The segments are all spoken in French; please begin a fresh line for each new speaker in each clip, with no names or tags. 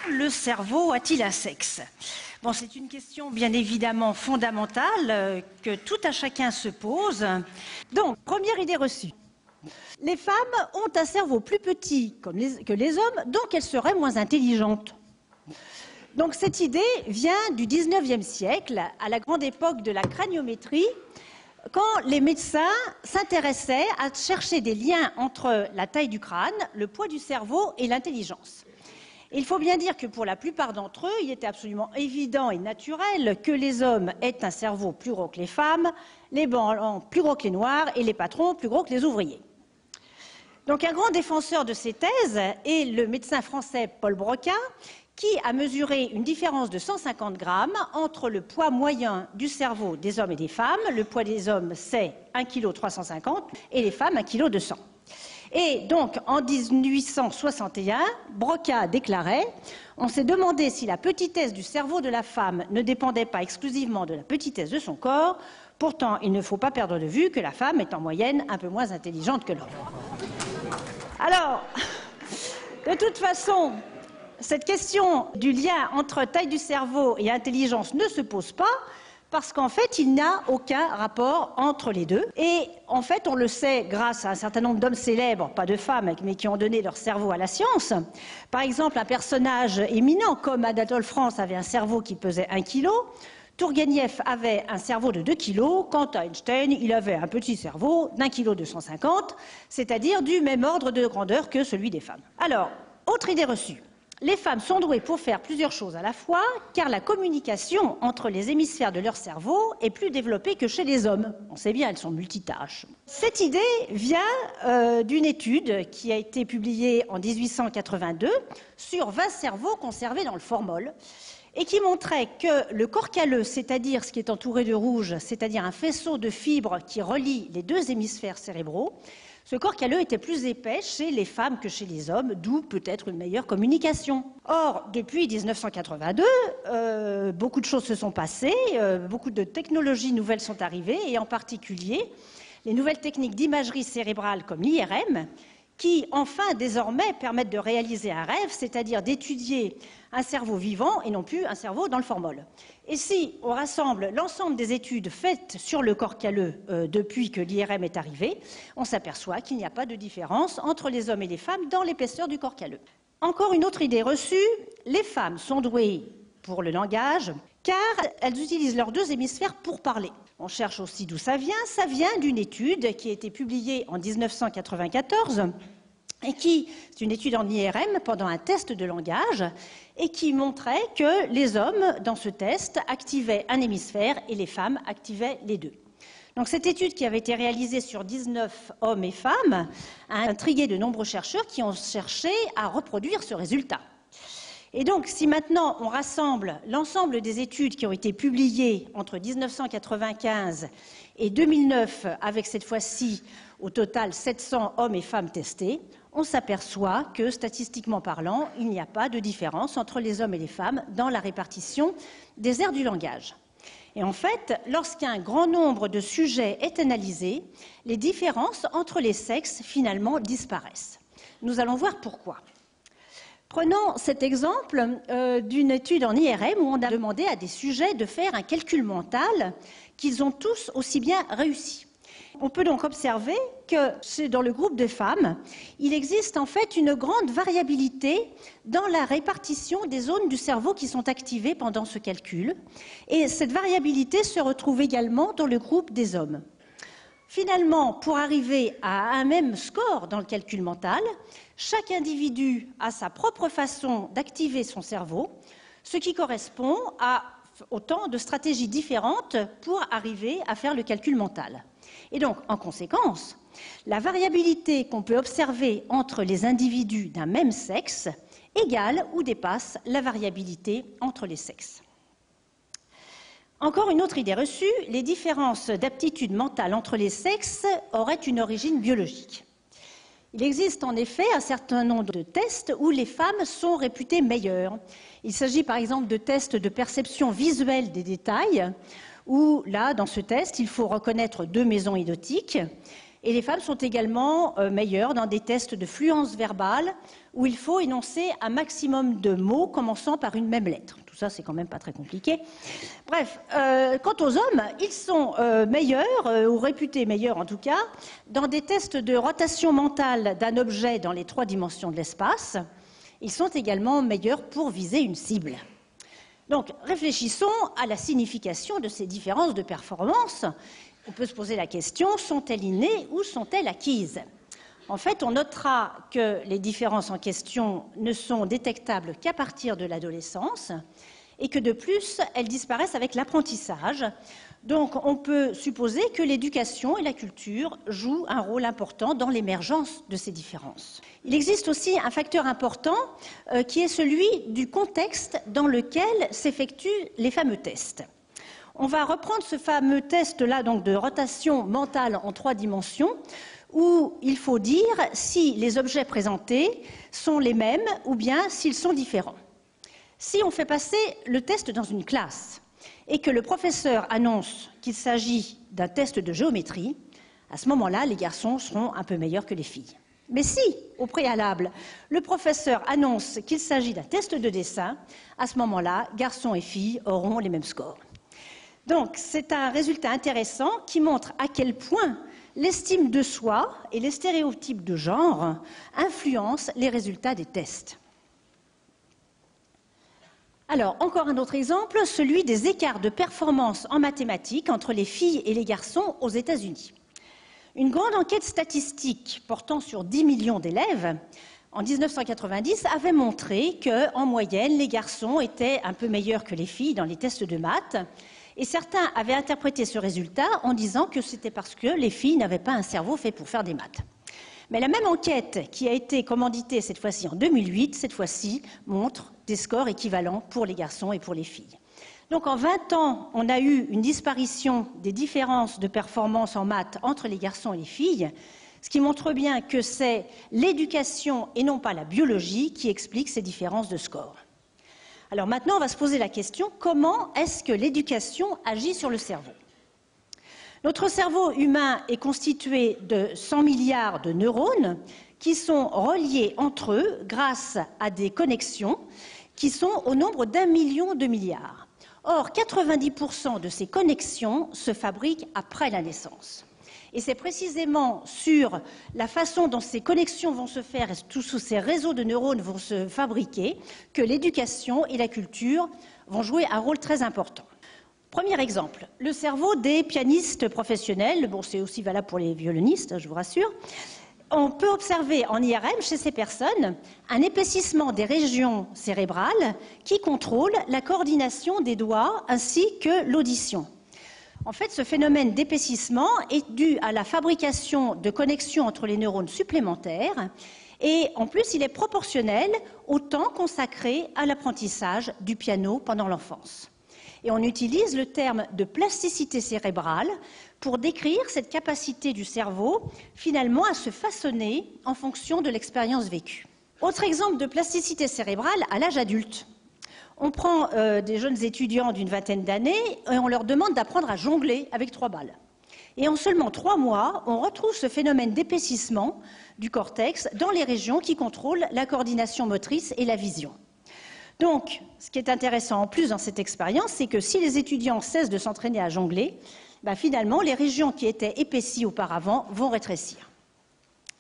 Le cerveau a-t-il un sexe? Bon, c'est une question bien évidemment fondamentale que tout un chacun se pose. Donc, première idée reçue. Les femmes ont un cerveau plus petit que les hommes, donc elles seraient moins intelligentes. Donc cette idée vient du 19e siècle, à la grande époque de la craniométrie, quand les médecins s'intéressaient à chercher des liens entre la taille du crâne, le poids du cerveau et l'intelligence. Il faut bien dire que pour la plupart d'entre eux, il était absolument évident et naturel que les hommes aient un cerveau plus gros que les femmes, les blancs plus gros que les noirs et les patrons plus gros que les ouvriers. Donc un grand défenseur de ces thèses est le médecin français Paul Broca, qui a mesuré une différence de 150 grammes entre le poids moyen du cerveau des hommes et des femmes. Le poids des hommes, c'est 1,350 kg et les femmes, 1,200 kg. Et donc, en 1861, Broca déclarait « On s'est demandé si la petitesse du cerveau de la femme ne dépendait pas exclusivement de la petitesse de son corps. Pourtant, il ne faut pas perdre de vue que la femme est en moyenne un peu moins intelligente que l'homme. » Alors, de toute façon, cette question du lien entre taille du cerveau et intelligence ne se pose pas, parce qu'en fait, il n'y a aucun rapport entre les deux. Et en fait, on le sait grâce à un certain nombre d'hommes célèbres, pas de femmes, mais qui ont donné leur cerveau à la science. Par exemple, un personnage éminent comme Anatole France avait un cerveau qui pesait 1 kg. Tourguenieff avait un cerveau de 2 kg. Quant à Einstein, il avait un petit cerveau d'1,250 kg, c'est-à-dire du même ordre de grandeur que celui des femmes. Alors, autre idée reçue. Les femmes sont douées pour faire plusieurs choses à la fois, car la communication entre les hémisphères de leur cerveau est plus développée que chez les hommes. On sait bien, elles sont multitâches. Cette idée vient d'une étude qui a été publiée en 1882 sur 20 cerveaux conservés dans le formol et qui montrait que le corps calleux, c'est-à-dire ce qui est entouré de rouge, c'est-à-dire un faisceau de fibres qui relie les deux hémisphères cérébraux, ce corps calleux était plus épais chez les femmes que chez les hommes, d'où peut-être une meilleure communication. Or, depuis 1982, beaucoup de choses se sont passées, beaucoup de technologies nouvelles sont arrivées, et en particulier les nouvelles techniques d'imagerie cérébrale comme l'IRM, qui enfin désormais permettent de réaliser un rêve, c'est-à-dire d'étudier un cerveau vivant et non plus un cerveau dans le formol. Et si on rassemble l'ensemble des études faites sur le corps calleux depuis que l'IRM est arrivé, on s'aperçoit qu'il n'y a pas de différence entre les hommes et les femmes dans l'épaisseur du corps calleux. Encore une autre idée reçue, les femmes sont douées pour le langage car elles utilisent leurs deux hémisphères pour parler. On cherche aussi d'où ça vient d'une étude qui a été publiée en 1994 et qui, c'est une étude en IRM pendant un test de langage et qui montrait que les hommes, dans ce test, activaient un hémisphère et les femmes activaient les deux. Donc cette étude qui avait été réalisée sur 19 hommes et femmes a intrigué de nombreux chercheurs qui ont cherché à reproduire ce résultat. Et donc, si maintenant on rassemble l'ensemble des études qui ont été publiées entre 1995 et 2009, avec cette fois-ci au total 700 hommes et femmes testés, on s'aperçoit que, statistiquement parlant, il n'y a pas de différence entre les hommes et les femmes dans la répartition des aires du langage. Et en fait, lorsqu'un grand nombre de sujets est analysé, les différences entre les sexes, finalement, disparaissent. Nous allons voir pourquoi. Prenons cet exemple d'une étude en IRM où on a demandé à des sujets de faire un calcul mental qu'ils ont tous aussi bien réussi. On peut donc observer que dans le groupe de femmes, il existe en fait une grande variabilité dans la répartition des zones du cerveau qui sont activées pendant ce calcul. Et cette variabilité se retrouve également dans le groupe des hommes. Finalement, pour arriver à un même score dans le calcul mental, chaque individu a sa propre façon d'activer son cerveau, ce qui correspond à autant de stratégies différentes pour arriver à faire le calcul mental. Et donc, en conséquence, la variabilité qu'on peut observer entre les individus d'un même sexe égale ou dépasse la variabilité entre les sexes. Encore une autre idée reçue, les différences d'aptitude mentale entre les sexes auraient une origine biologique. Il existe en effet un certain nombre de tests où les femmes sont réputées meilleures. Il s'agit par exemple de tests de perception visuelle des détails, où là, dans ce test, il faut reconnaître 2 maisons idotiques. Et les femmes sont également meilleures dans des tests de fluence verbale, où il faut énoncer un maximum de mots commençant par une même lettre. Tout ça, c'est quand même pas très compliqué. Bref, quant aux hommes, ils sont meilleurs, ou réputés meilleurs en tout cas, dans des tests de rotation mentale d'un objet dans les 3 dimensions de l'espace. Ils sont également meilleurs pour viser une cible. Donc, réfléchissons à la signification de ces différences de performance. On peut se poser la question, sont-elles innées ou sont-elles acquises? En fait, on notera que les différences en question ne sont détectables qu'à partir de l'adolescence et que de plus, elles disparaissent avec l'apprentissage. Donc, on peut supposer que l'éducation et la culture jouent un rôle important dans l'émergence de ces différences. Il existe aussi un facteur important qui est celui du contexte dans lequel s'effectuent les fameux tests. On va reprendre ce fameux test-là donc de rotation mentale en 3 dimensions où il faut dire si les objets présentés sont les mêmes ou bien s'ils sont différents. Si on fait passer le test dans une classe et que le professeur annonce qu'il s'agit d'un test de géométrie, à ce moment-là, les garçons seront un peu meilleurs que les filles. Mais si, au préalable, le professeur annonce qu'il s'agit d'un test de dessin, à ce moment-là, garçons et filles auront les mêmes scores. Donc, c'est un résultat intéressant qui montre à quel point l'estime de soi et les stéréotypes de genre influencent les résultats des tests. Alors, encore un autre exemple, celui des écarts de performance en mathématiques entre les filles et les garçons aux États-Unis. Une grande enquête statistique portant sur 10 millions d'élèves en 1990 avait montré qu'en moyenne, les garçons étaient un peu meilleurs que les filles dans les tests de maths. Et certains avaient interprété ce résultat en disant que c'était parce que les filles n'avaient pas un cerveau fait pour faire des maths. Mais la même enquête qui a été commanditée cette fois-ci en 2008, cette fois-ci montre des scores équivalents pour les garçons et pour les filles. Donc en 20 ans, on a eu une disparition des différences de performance en maths entre les garçons et les filles, ce qui montre bien que c'est l'éducation et non pas la biologie qui explique ces différences de score. Alors maintenant, on va se poser la question, comment est-ce que l'éducation agit sur le cerveau ? Notre cerveau humain est constitué de 100 milliards de neurones qui sont reliés entre eux grâce à des connexions qui sont au nombre d'1 million de milliards. Or, 90% de ces connexions se fabriquent après la naissance. Et c'est précisément sur la façon dont ces connexions vont se faire et tous ces réseaux de neurones vont se fabriquer que l'éducation et la culture vont jouer un rôle très important. Premier exemple, le cerveau des pianistes professionnels, bon, c'est aussi valable pour les violonistes, je vous rassure. On peut observer en IRM chez ces personnes un épaississement des régions cérébrales qui contrôlent la coordination des doigts ainsi que l'audition. En fait, ce phénomène d'épaississement est dû à la fabrication de connexions entre les neurones supplémentaires et en plus, il est proportionnel au temps consacré à l'apprentissage du piano pendant l'enfance. Et on utilise le terme de plasticité cérébrale pour décrire cette capacité du cerveau finalement à se façonner en fonction de l'expérience vécue. Autre exemple de plasticité cérébrale à l'âge adulte. On prend des jeunes étudiants d'une vingtaine d'années et on leur demande d'apprendre à jongler avec 3 balles. Et en seulement 3 mois, on retrouve ce phénomène d'épaississement du cortex dans les régions qui contrôlent la coordination motrice et la vision. Donc, ce qui est intéressant en plus dans cette expérience, c'est que si les étudiants cessent de s'entraîner à jongler, finalement, les régions qui étaient épaissies auparavant vont rétrécir.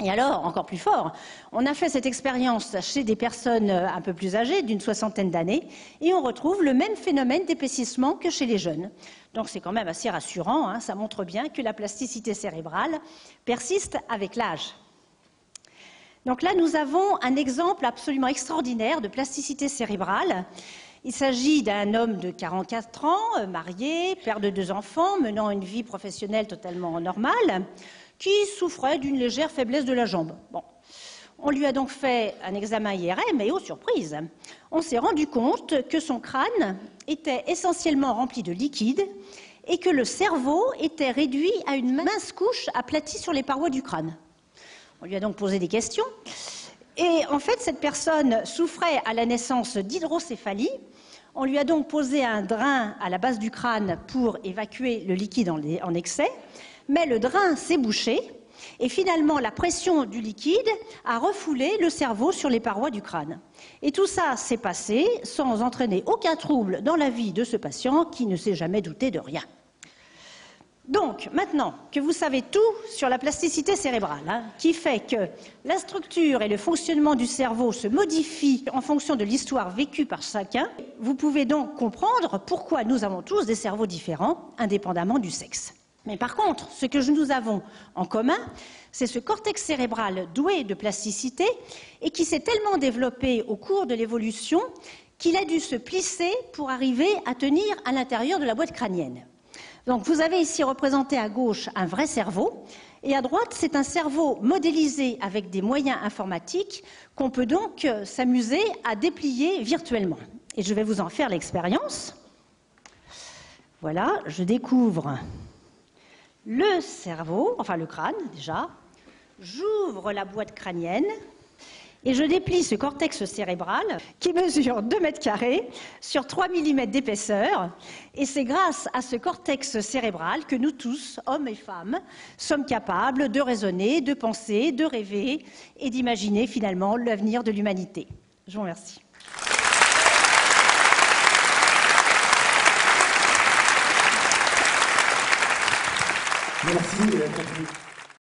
Et alors, encore plus fort, on a fait cette expérience chez des personnes un peu plus âgées, d'une 60aine d'années, et on retrouve le même phénomène d'épaississement que chez les jeunes. Donc c'est quand même assez rassurant, hein, ça montre bien que la plasticité cérébrale persiste avec l'âge. Donc là, nous avons un exemple absolument extraordinaire de plasticité cérébrale. Il s'agit d'un homme de 44 ans, marié, père de 2 enfants, menant une vie professionnelle totalement normale, qui souffrait d'une légère faiblesse de la jambe. Bon. On lui a donc fait un examen IRM et, oh surprise, on s'est rendu compte que son crâne était essentiellement rempli de liquide et que le cerveau était réduit à une mince couche aplatie sur les parois du crâne. On lui a donc posé des questions. Et en fait, cette personne souffrait à la naissance d'hydrocéphalie. On lui a donc posé un drain à la base du crâne pour évacuer le liquide en excès, mais le drain s'est bouché et finalement la pression du liquide a refoulé le cerveau sur les parois du crâne. Et tout ça s'est passé sans entraîner aucun trouble dans la vie de ce patient qui ne s'est jamais douté de rien. Donc, maintenant que vous savez tout sur la plasticité cérébrale, qui fait que la structure et le fonctionnement du cerveau se modifient en fonction de l'histoire vécue par chacun, vous pouvez donc comprendre pourquoi nous avons tous des cerveaux différents, indépendamment du sexe. Mais par contre, ce que nous avons en commun, c'est ce cortex cérébral doué de plasticité et qui s'est tellement développé au cours de l'évolution qu'il a dû se plisser pour arriver à tenir à l'intérieur de la boîte crânienne. Donc vous avez ici représenté à gauche un vrai cerveau et à droite c'est un cerveau modélisé avec des moyens informatiques qu'on peut donc s'amuser à déplier virtuellement. Et je vais vous en faire l'expérience. Voilà, je découvre le cerveau, enfin le crâne déjà, j'ouvre la boîte crânienne et je déplie ce cortex cérébral qui mesure 2 mètres carrés sur 3 mm d'épaisseur. Et c'est grâce à ce cortex cérébral que nous tous, hommes et femmes, sommes capables de raisonner, de penser, de rêver et d'imaginer finalement l'avenir de l'humanité. Je vous remercie.
Merci.